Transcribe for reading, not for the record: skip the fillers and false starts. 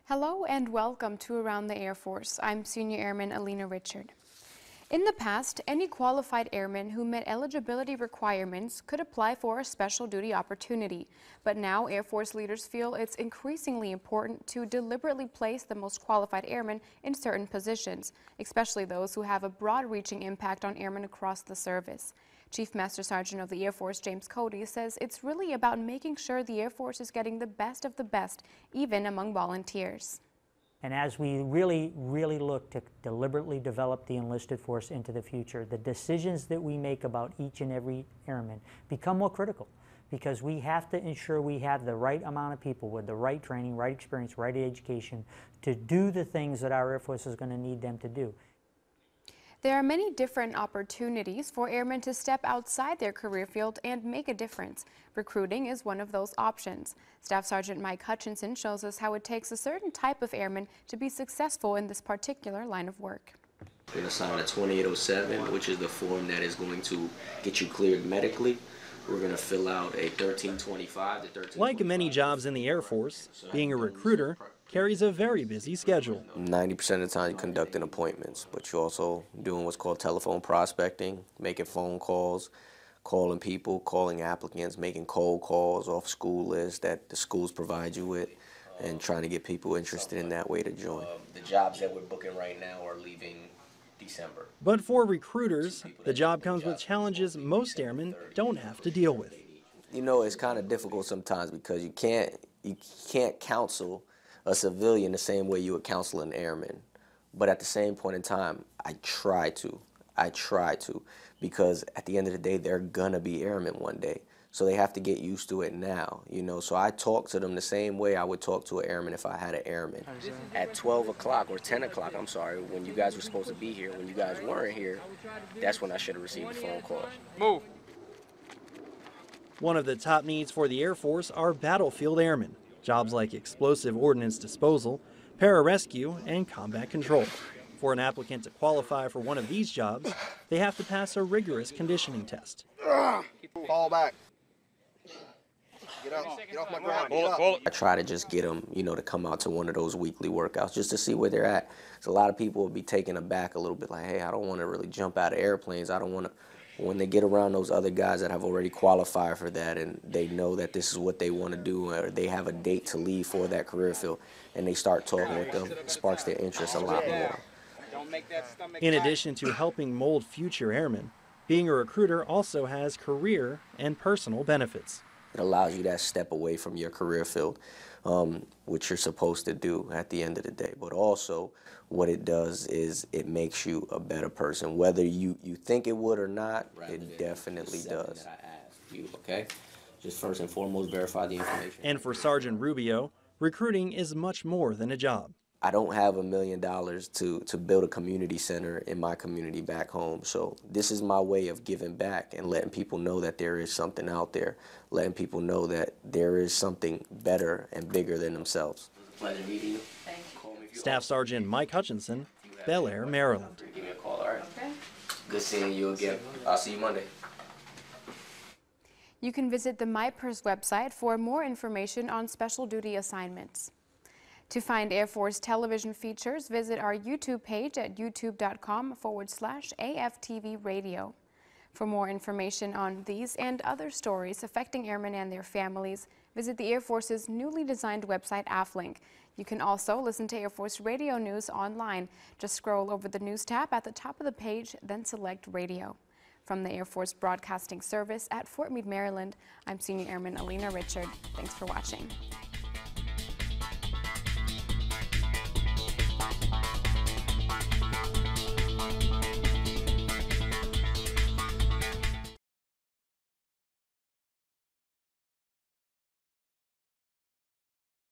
Hello and welcome to Around the Air Force. I'm Senior Airman Alina Richard. In the past, any qualified airman who met eligibility requirements could apply for a special duty opportunity. But now Air Force leaders feel it's increasingly important to deliberately place the most qualified airmen in certain positions, especially those who have a broad-reaching impact on airmen across the service. Chief Master Sergeant of the Air Force, James Cody, says it's really about making sure the Air Force is getting the best of the best, even among volunteers. And as we really look to deliberately develop the enlisted force into the future, the decisions that we make about each and every airman become more critical, because we have to ensure we have the right amount of people with the right training, right experience, right education to do the things that our Air Force is going to need them to do. There are many different opportunities for airmen to step outside their career field and make a difference. Recruiting is one of those options. Staff Sergeant Mike Hutchinson shows us how it takes a certain type of airman to be successful in this particular line of work. We're going to sign a 2807, which is the form that is going to get you cleared medically. We're going to fill out a 1325. Like many jobs in the Air Force, being a recruiter carries a very busy schedule. 90% of the time you're conducting appointments, but you're also doing what's called telephone prospecting, making phone calls, calling people, calling applicants, making cold calls off school lists that the schools provide you with, and trying to get people interested in that way to join. The jobs that we're booking right now are leaving December. But for recruiters, the job comes with challenges most airmen don't have to deal with. You know, it's kind of difficult sometimes because you can't counsel a civilian the same way you would counsel an airman. But at the same point in time, I try to, because at the end of the day, they're gonna be airmen one day. So they have to get used to it now, you know. So I talk to them the same way I would talk to an airman if I had an airman. At 12 o'clock or 10 o'clock, I'm sorry, when you guys were supposed to be here, when you guys weren't here, that's when I should have received a phone call. Move. One of the top needs for the Air Force are battlefield airmen. Jobs like explosive ordnance disposal, pararescue, and combat control. For an applicant to qualify for one of these jobs, they have to pass a rigorous conditioning test. Fall back. Get off my ground. I try to just get them, you know, to come out to one of those weekly workouts just to see where they're at. So a lot of people will be taken aback a little bit, like, hey, I don't want to really jump out of airplanes. I don't want to. When they get around those other guys that have already qualified for that and they know that this is what they want to do, or they have a date to leave for that career field, and they start talking with them, it sparks their interest a lot more. In addition to helping mold future airmen, being a recruiter also has career and personal benefits. It allows you that step away from your career field, which you're supposed to do at the end of the day. But also, what it does is it makes you a better person. Whether you think it would or not, it definitely does. Okay? Just first and foremost, verify the information. And for Sergeant Rubio, recruiting is much more than a job. I don't have $1 million to build a community center in my community back home. So this is my way of giving back and letting people know that there is something out there, letting people know that there is something better and bigger than themselves. Pleasure meeting you. Thank you. Staff Sergeant Mike Hutchinson, Bel Air, Maryland. Give me a call, all right? Okay. Good seeing you again. I'll see you Monday. You can visit the MyPers website for more information on special duty assignments. To find Air Force television features, visit our YouTube page at youtube.com/AFTV radio. For more information on these and other stories affecting airmen and their families, visit the Air Force's newly designed website, AFLink. You can also listen to Air Force Radio News online. Just scroll over the News tab at the top of the page, then select Radio. From the Air Force Broadcasting Service at Fort Meade, Maryland, I'm Senior Airman Alina Richard. Thanks for watching.